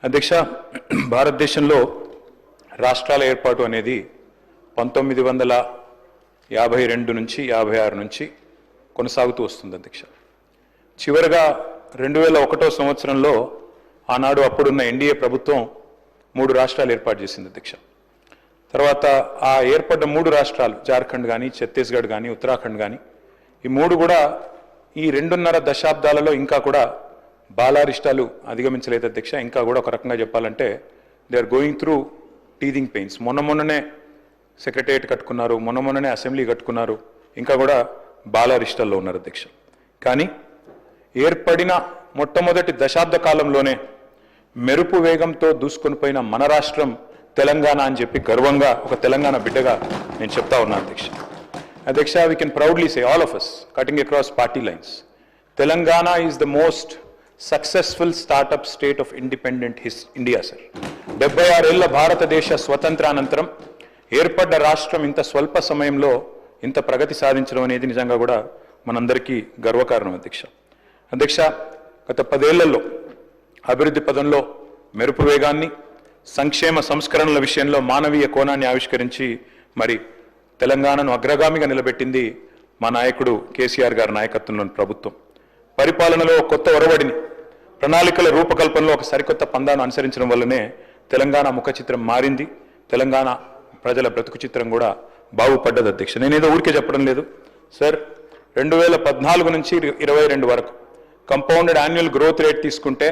అధ్యక్ష, భారతదేశంలో రాష్ట్రాల ఏర్పాటు అనేది 1952 నుంచి 56 నుంచి కొనసాగుతూ వస్తుంది అధ్యక్ష. చివరగా 2001 సంవత్సరంలో ఆనాడు అప్పుడున్న ఎన్డీఏ ప్రభుత్వం 3 రాష్ట్రాలు ఏర్పాటు చేసింది అధ్యక్ష. తర్వాత ఆ ఏర్పడ్డ 3 రాష్ట్రాలు జార్ఖండ్ కానీ, ఛత్తీస్గఢ్ కానీ, ఉత్తరాఖండ్ కానీ, ఈ 3 కూడా ఈ 2.5 దశాబ్దాలలో ఇంకా కూడా బాలారిష్టాలు అధిగమించలేదు అధ్యక్ష. ఇంకా కూడా ఒక రకంగా చెప్పాలంటే they are going through teething pains. మొన్ననే సెక్రటేరియట్ కట్టుకున్నారు, మొన్ననే అసెంబ్లీ కట్టుకున్నారు, ఇంకా కూడా బాలారిష్టాల్లో ఉన్నారు అధ్యక్ష. కానీ ఏర్పడిన మొట్టమొదటి దశాబ్ద కాలంలోనే మెరుపు వేగంతో దూసుకొని పోయిన మన రాష్ట్రం తెలంగాణ అని చెప్పి గర్వంగా ఒక తెలంగాణ బిడ్డగా నేను చెప్తా ఉన్నాను అధ్యక్ష. అధ్యక్ష, we can proudly say, all of us, cutting across party lines, Telangana is the most successful startup state of independent India, sir. 76 ఏళ్ల భారతదేశ స్వతంత్రానంతరం ఏర్పడ్డ రాష్ట్రం ఇంత స్వల్ప సమయంలో ఇంత ప్రగతి సాధించడం అనేది నిజంగా కూడా మనందరికీ గర్వకారణం అధ్యక్ష. అధ్యక్ష, గత 10 ఏళ్లలో అభివృద్ధి పదంలో మెరుపు వేగాన్ని, సంక్షేమ సంస్కరణల విషయంలో మానవీయ కోణాన్ని ఆవిష్కరించి మరి తెలంగాణను అగ్రగామిగా నిలబెట్టింది మా నాయకుడు కేసీఆర్ గారి నాయకత్వంలోని ప్రభుత్వం. పరిపాలనలో కొత్త ఒరవడిని, ప్రణాళికల రూపకల్పనలో ఒక సరికొత్త పందాను అనుసరించడం వల్లనే తెలంగాణ ముఖ చిత్రం మారింది. తెలంగాణ ప్రజల బ్రతుకు చిత్రం కూడా బాగుపడ్డది అధ్యక్ష. నేనేదో ఊరికే చెప్పడం లేదు సార్. 2014 నుంచి 22 వరకు కంపౌండెడ్ యాన్యువల్ గ్రోత్ రేట్ తీసుకుంటే,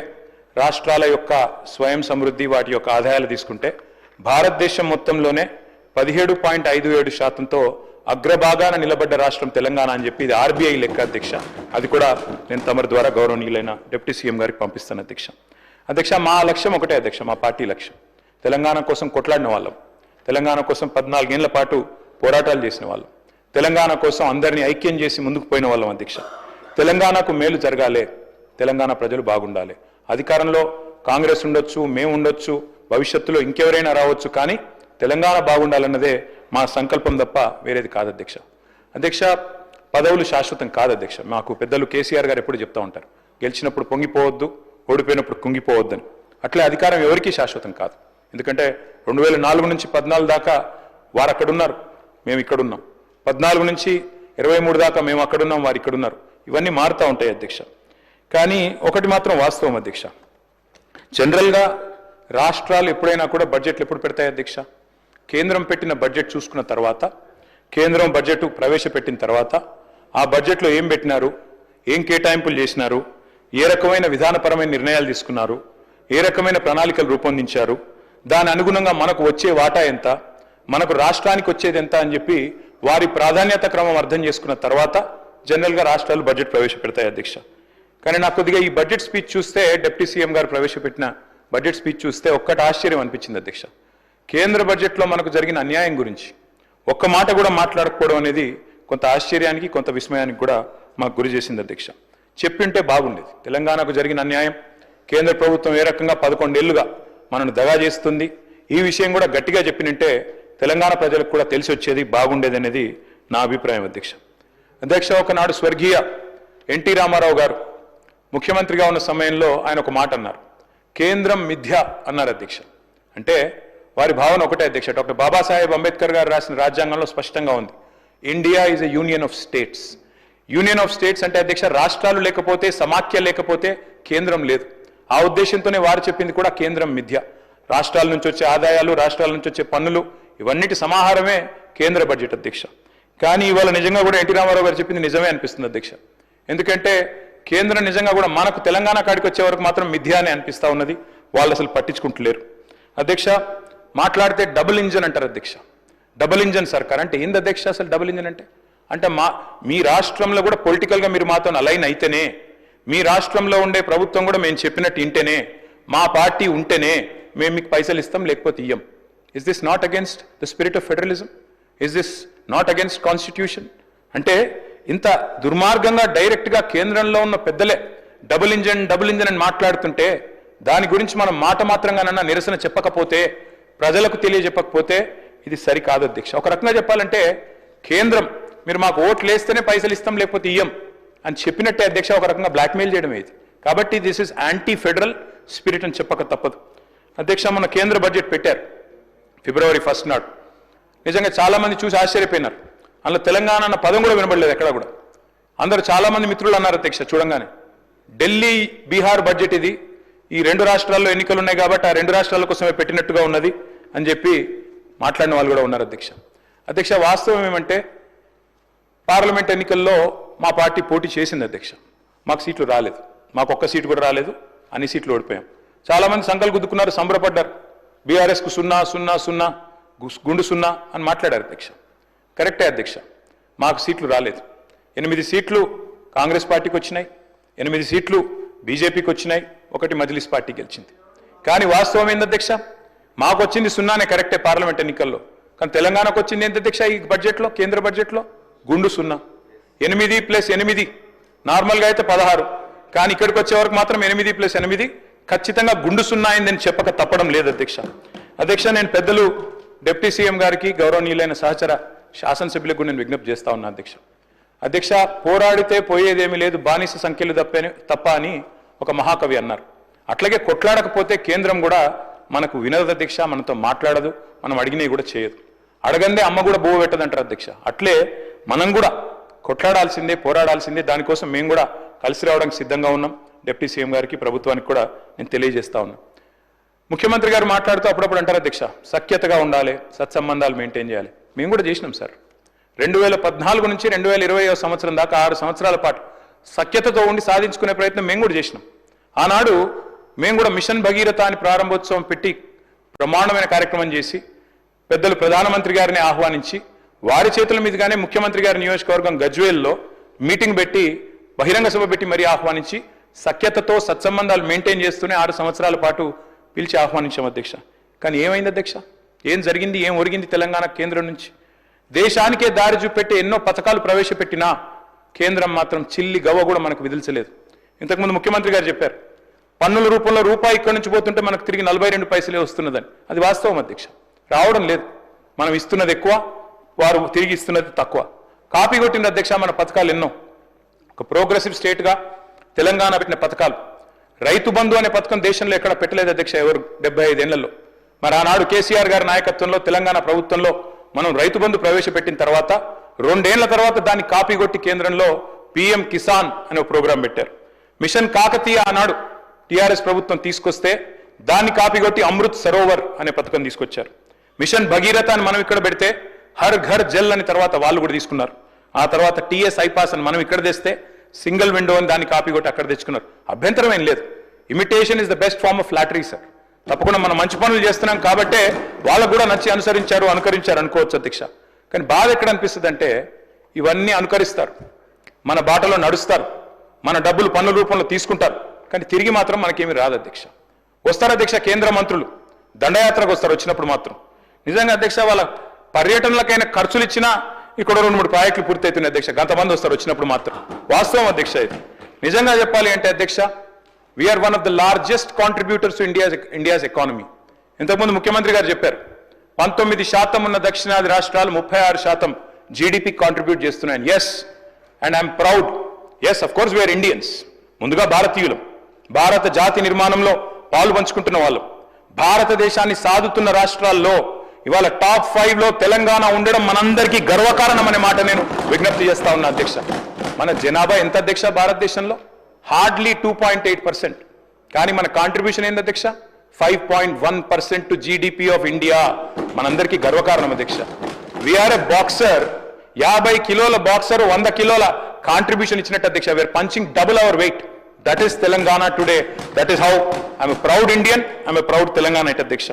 రాష్ట్రాల యొక్క స్వయం సమృద్ధి, వాటి యొక్క ఆదాయాలు తీసుకుంటే భారతదేశం మొత్తంలోనే 17.57%తో అగ్రభాగాన నిలబడ్డ రాష్ట్రం తెలంగాణ అని చెప్పి ఇది ఆర్బీఐ లెక్క అధ్యక్ష. అది కూడా నేను తమరి ద్వారా గౌరవనీయులైన డిప్యూటీ సీఎం గారికి పంపిస్తాను అధ్యక్ష. అధ్యక్ష, మా లక్ష్యం ఒకటే అధ్యక్ష, మా పార్టీ లక్ష్యం తెలంగాణ కోసం కొట్లాడిన వాళ్ళం, తెలంగాణ కోసం 14 ఏళ్ల పాటు పోరాటాలు చేసిన వాళ్ళం, తెలంగాణ కోసం అందరినీ ఐక్యం చేసి ముందుకు పోయిన వాళ్ళం అధ్యక్ష. తెలంగాణకు మేలు జరగాలి, తెలంగాణ ప్రజలు బాగుండాలి. అధికారంలో కాంగ్రెస్ ఉండొచ్చు, మేము ఉండొచ్చు, భవిష్యత్తులో ఇంకెవరైనా రావచ్చు, కానీ తెలంగాణ బాగుండాలన్నదే మా సంకల్పం తప్ప వేరేది కాదు అధ్యక్ష. అధ్యక్ష, పదవులు శాశ్వతం కాదు అధ్యక్ష. మాకు పెద్దలు కేసీఆర్ గారు ఎప్పుడు చెప్తా ఉంటారు, గెలిచినప్పుడు పొంగిపోవద్దు, ఓడిపోయినప్పుడు కుంగిపోవద్దని. అట్లే అధికారం ఎవరికీ శాశ్వతం కాదు. ఎందుకంటే 2004 నుంచి 14 దాకా వారు అక్కడున్నారు, మేము ఇక్కడున్నాం. 14 నుంచి 23 దాకా మేము అక్కడున్నాం, వారు ఇక్కడున్నారు. ఇవన్నీ మారుతూ ఉంటాయి అధ్యక్ష. కానీ ఒకటి మాత్రం వాస్తవం అధ్యక్ష, జనరల్గా రాష్ట్రాలు ఎప్పుడైనా కూడా బడ్జెట్లు ఎప్పుడు పెడతాయి అధ్యక్ష? కేంద్రం పెట్టిన బడ్జెట్ చూసుకున్న తర్వాత, కేంద్రం బడ్జెట్ ప్రవేశపెట్టిన తర్వాత ఆ బడ్జెట్లో ఏం పెట్టినారు, ఏం కేటాయింపులు చేసినారు, ఏ రకమైన విధానపరమైన నిర్ణయాలు తీసుకున్నారు, ఏ రకమైన ప్రణాళికలు రూపొందించారు, దాని అనుగుణంగా మనకు వచ్చే వాటా ఎంత, మనకు రాష్ట్రానికి వచ్చేది ఎంత అని చెప్పి వారి ప్రాధాన్యత క్రమం అర్థం చేసుకున్న తర్వాత జనరల్గా రాష్ట్రాలు బడ్జెట్ ప్రవేశపెడతాయి అధ్యక్ష. కానీ నాకు కొద్దిగా ఈ బడ్జెట్ స్పీచ్ చూస్తే, డిప్యూటీ సీఎం గారు ప్రవేశపెట్టిన బడ్జెట్ స్పీచ్ చూస్తే ఒక్కటి ఆశ్చర్యం అనిపించింది అధ్యక్ష. కేంద్ర బడ్జెట్లో మనకు జరిగిన అన్యాయం గురించి ఒక్క మాట కూడా మాట్లాడకపోవడం అనేది కొంత ఆశ్చర్యానికి, కొంత విస్మయానికి కూడా మాకు గురి చేసింది అధ్యక్ష. చెప్పింటే బాగుండేది. తెలంగాణకు జరిగిన అన్యాయం, కేంద్ర ప్రభుత్వం ఏ రకంగా 11 ఏళ్లుగా మనను దగా చేస్తుంది, ఈ విషయం కూడా గట్టిగా చెప్పినంటే తెలంగాణ ప్రజలకు కూడా తెలిసి వచ్చేది, బాగుండేది అనేది నా అభిప్రాయం అధ్యక్ష. అధ్యక్ష, ఒకనాడు స్వర్గీయ ఎన్టీ రామారావు గారు ముఖ్యమంత్రిగా ఉన్న సమయంలో ఆయన ఒక మాట అన్నారు, కేంద్రం మిథ్య అన్నారు అధ్యక్ష. అంటే వారి భావన ఒకటే అధ్యక్ష, డాక్టర్ బాబాసాహెబ్ అంబేద్కర్ గారు రాసిన రాజ్యాంగంలో స్పష్టంగా ఉంది, India is a union of states. Union of states అంటే అధ్యక్ష, రాష్ట్రాలు లేకపోతే, సమాఖ్య లేకపోతే కేంద్రం లేదు. ఆ ఉద్దేశంతోనే వారు చెప్పింది కూడా కేంద్రం మిథ్య. రాష్ట్రాల నుంచి వచ్చే ఆదాయాలు, రాష్ట్రాల నుంచి వచ్చే పన్నులు, ఇవన్నిటి సమాహారమే కేంద్ర బడ్జెట్ అధ్యక్ష. కానీ ఇవాళ నిజంగా కూడా ఎన్టీ రామారావు గారు చెప్పింది నిజమే అనిపిస్తుంది అధ్యక్ష. ఎందుకంటే కేంద్రం నిజంగా కూడా మనకు తెలంగాణ కాడికి వచ్చే వరకు మాత్రం మిథ్య అని అనిపిస్తూ ఉన్నది. వాళ్ళు అసలు పట్టించుకుంటలేరు అధ్యక్ష. మాట్లాడితే డబుల్ ఇంజన్ అంటారు అధ్యక్ష. డబుల్ ఇంజన్ సర్కార్ అంటే ఏంది అధ్యక్ష? అసలు డబుల్ ఇంజన్ అంటే మీ రాష్ట్రంలో కూడా పొలిటికల్గా మీరు మాతో అలైన్ అయితేనే, మీ రాష్ట్రంలో ఉండే ప్రభుత్వం కూడా మేము చెప్పినట్టు ఇంటేనే, మా పార్టీ ఉంటేనే మేము మీకు పైసలు ఇస్తాం, లేకపోతే ఇయ్యం. Is this not against the spirit of federalism? Is this not against constitution? అంటే ఇంత దుర్మార్గంగా డైరెక్ట్గా కేంద్రంలో ఉన్న పెద్దలే డబుల్ ఇంజన్ అని మాట్లాడుతుంటే, దాని గురించి మనం మాట మాత్రంగానన్నా నిరసన చెప్పకపోతే, ప్రజలకు తెలియజెప్పకపోతే ఇది సరికాదు అధ్యక్ష. ఒక రకంగా చెప్పాలంటే కేంద్రం మీరు మాకు ఓట్లు వేస్తేనే పైసలు ఇస్తాం, లేకపోతే ఇయ్యం అని చెప్పినట్టే అధ్యక్ష. ఒక రకంగా బ్లాక్మెయిల్ చేయడం ఇది. కాబట్టి this is anti federal spirit అని చెప్పక తప్పదు. అధ్యక్ష మన కేంద్ర బడ్జెట్ పెట్టారు ఫిబ్రవరి 1 నాడు. నిజంగా చాలామంది చూసి ఆశ్చర్యపోయినారు. అందులో తెలంగాణ అన్న పదం కూడా వినబడలేదు ఎక్కడ కూడా. అందరూ చాలామంది మిత్రులు అన్నారు అధ్యక్ష చూడంగానే ఢిల్లీ బీహార్ బడ్జెట్ ఇది, ఈ రెండు రాష్ట్రాల్లో ఎన్నికలు ఉన్నాయి కాబట్టి ఆ రెండు రాష్ట్రాల కోసమే పెట్టినట్టుగా ఉన్నది అని చెప్పి మాట్లాడిన వాళ్ళు కూడా ఉన్నారు అధ్యక్ష. అధ్యక్ష వాస్తవం ఏమంటే పార్లమెంట్ ఎన్నికల్లో మా పార్టీ పోటీ చేసింది అధ్యక్ష. మాకు సీట్లు రాలేదు, మాకు ఒక్క సీటు కూడా రాలేదు, అన్ని సీట్లు ఓడిపోయాం. చాలామంది సంకలు గుద్దుకున్నారు, సంబరపడ్డారు. బీఆర్ఎస్కు 0-0-0 గుండు 0 అని మాట్లాడారు అధ్యక్ష. కరెక్టే అధ్యక్ష, మాకు సీట్లు రాలేదు. 8 సీట్లు కాంగ్రెస్ పార్టీకి వచ్చినాయి, 8 సీట్లు బీజేపీకి వచ్చినాయి, 1 మజ్లిస్ పార్టీ గెలిచింది. కానీ వాస్తవం ఏంది అధ్యక్ష, మాకు వచ్చింది 0నే కరెక్టే పార్లమెంట్ ఎన్నికల్లో. కానీ తెలంగాణకు వచ్చింది ఏంటి అధ్యక్ష ఈ బడ్జెట్లో, కేంద్ర బడ్జెట్లో గుండు 0. 8 + 8 నార్మల్గా అయితే 16, కానీ ఇక్కడికి వచ్చే వరకు మాత్రం 8 + 8 ఖచ్చితంగా గుండు 0 అయిందని చెప్పక తప్పడం లేదు అధ్యక్ష. అధ్యక్ష నేను పెద్దలు డిప్యూటీ సీఎం గారికి గౌరవనీయులైన సహచర శాసనసభ్యులకు నేను విజ్ఞప్తి చేస్తా ఉన్నా అధ్యక్ష. అధ్యక్ష పోరాడితే పోయేదేమీ లేదు, బానిస సంఖ్యలు తప్ప అని ఒక మహాకవి అన్నారు. అట్లాగే కొట్లాడకపోతే కేంద్రం కూడా మనకు వినదు అధ్యక్ష, మనతో మాట్లాడదు, మనం అడిగినవి కూడా చేయదు. అడగందే అమ్మ కూడా బువ్వ పెట్టదంటారు అధ్యక్ష. అట్లే మనం కూడా కొట్లాడాల్సిందే, పోరాడాల్సిందే. దానికోసం మేము కూడా కలిసి రావడానికి సిద్ధంగా ఉన్నాం. డిప్యూటీ సీఎం గారికి ప్రభుత్వానికి కూడా నేను తెలియజేస్తా ఉన్నా. ముఖ్యమంత్రి గారు మాట్లాడుతూ అప్పుడప్పుడు అంటారు అధ్యక్ష సఖ్యతగా ఉండాలి, సత్సంబంధాలు మెయింటైన్ చేయాలి. మేము కూడా చేసినాం సార్. 2014 నుంచి 2020 సంవత్సరం దాకా 6 సంవత్సరాల పాటు సఖ్యతతో ఉండి సాధించుకునే ప్రయత్నం మేము కూడా చేసినాం. ఆనాడు మేము కూడా మిషన్ భగీరథ అని ప్రారంభోత్సవం పెట్టి బ్రహ్మాండమైన కార్యక్రమం చేసి పెద్దలు ప్రధానమంత్రి గారిని ఆహ్వానించి వారి చేతుల మీదుగానే ముఖ్యమంత్రి గారి నియోజకవర్గం గజ్వేల్లో మీటింగ్ పెట్టి బహిరంగ సభ పెట్టి మరీ ఆహ్వానించి సఖ్యతతో సత్సంబంధాలు మెయింటైన్ చేస్తూనే 6 సంవత్సరాల పాటు పిలిచి ఆహ్వానించాం అధ్యక్ష. కానీ ఏమైంది అధ్యక్ష, ఏం జరిగింది, ఏం ఒరిగింది తెలంగాణ కేంద్రం నుంచి? దేశానికే దారి చూపెట్టి ఎన్నో పథకాలు ప్రవేశపెట్టినా కేంద్రం మాత్రం చిల్లి గవ్వ కూడా మనకు విధిల్చలేదు. ఇంతకుముందు ముఖ్యమంత్రి గారు చెప్పారు పన్నుల రూపంలో రూపాయి ఇక్కడి నుంచి పోతుంటే మనకు తిరిగి 42 పైసలే వస్తున్నదని. అది వాస్తవం అధ్యక్ష, రావడం లేదు. మనం ఇస్తున్నది ఎక్కువ, వారు తిరిగి ఇస్తున్నది తక్కువ. కాపీ కొట్టిన అధ్యక్ష మన పథకాలు ఎన్నో. ఒక ప్రోగ్రెసివ్ స్టేట్గా తెలంగాణ పెట్టిన పథకాలు, రైతు బంధు అనే పథకం దేశంలో ఎక్కడ పెట్టలేదు అధ్యక్ష ఎవరు 75 ఏళ్లలో. మరి ఆనాడు కేసీఆర్ గారి నాయకత్వంలో తెలంగాణ ప్రభుత్వంలో మనం రైతు బంధు ప్రవేశపెట్టిన తర్వాత 2 ఏళ్ల తర్వాత దాన్ని కాపీ కొట్టి కేంద్రంలో PM కిసాన్ అనే ఒక ప్రోగ్రాం పెట్టారు. మిషన్ కాకతీయ ఆనాడు టీఆర్ఎస్ ప్రభుత్వం తీసుకొస్తే దాన్ని కాపీ కొట్టి అమృత్ సరోవర్ అనే పథకం తీసుకొచ్చారు. మిషన్ భగీరథ అని మనం ఇక్కడ పెడితే హర్ ఘర్ జల్ అని తర్వాత వాళ్ళు కూడా తీసుకున్నారు. ఆ తర్వాత TS ఐపాస్ అని మనం ఇక్కడ తెస్తే సింగిల్ విండో అని దాన్ని కాపీ కొట్టి అక్కడ తెచ్చుకున్నారు. అభ్యంతరం ఏం లేదు. Imitation is the best form of flattery sir. తప్పకుండా మనం మంచి పనులు చేస్తున్నాం కాబట్టే వాళ్ళకు కూడా నచ్చి అనుకరించారు అనుకోవచ్చు అధ్యక్ష. కానీ బాధ ఎక్కడ అనిపిస్తుంది అంటే ఇవన్నీ అనుకరిస్తారు, మన బాటలో నడుస్తారు, మన డబ్బులు పన్నుల రూపంలో తీసుకుంటారు, కానీ తిరిగి మాత్రం మనకేమీ రాదు అధ్యక్ష. వస్తారు అధ్యక్ష కేంద్ర మంత్రులు దండయాత్రకు వస్తారు, వచ్చినప్పుడు మాత్రం నిజంగా అధ్యక్ష వాళ్ళ పర్యటనలకైనా ఖర్చులు ఇచ్చినా ఇక్కడ 2-3 ప్రాజెక్టులు పూర్తవుతున్నాయి అధ్యక్ష. గంతమంది వస్తారు వచ్చినప్పుడు మాత్రం. వాస్తవం అధ్యక్ష ఇది. నిజంగా చెప్పాలి అంటే అధ్యక్ష we are one of the largest contributors to India's economy. ఇంతకుముందు ముఖ్యమంత్రి గారు చెప్పారు 19% ఉన్న దక్షిణాది రాష్ట్రాలు 36% జీడిపి కాంట్రిబ్యూట్ చేస్తున్నాయని. Yes, and I'm proud. Yes, of course we are Indians. ముందుగా భారతీయులం, భారత జాతి నిర్మాణంలో పాలు పంచుకుంటున్న వాళ్ళం. భారతదేశాన్ని సాదుతున్న రాష్ట్రాల్లో ఇవాళ టాప్ 5లో తెలంగాణ ఉండడం మనందరికీ గర్వకారణం అనే మాట నేను విజ్ఞప్తి చేస్తా ఉన్నా అధ్యక్ష. మన జనాభా ఎంత అధ్యక్ష భారతదేశంలో? హార్డ్లీ 2.8%. కానీ మన కాంట్రిబ్యూషన్ ఏంది అధ్యక్ష? 5.1% టు జీడిపి ఆఫ్ ఇండియా. మనందరికీ గర్వకారణం అధ్యక్ష. వీఆర్ ఎ బాక్సర్. 50 కిలోల బాక్సర్ 100 కిలోల కాంట్రిబ్యూషన్ ఇచ్చినట్టు అధ్యక్ష. We are punching double our weight. That is Telangana today. That is how I'm a proud Indian, I'm a proud Telangana అధ్యక్ష.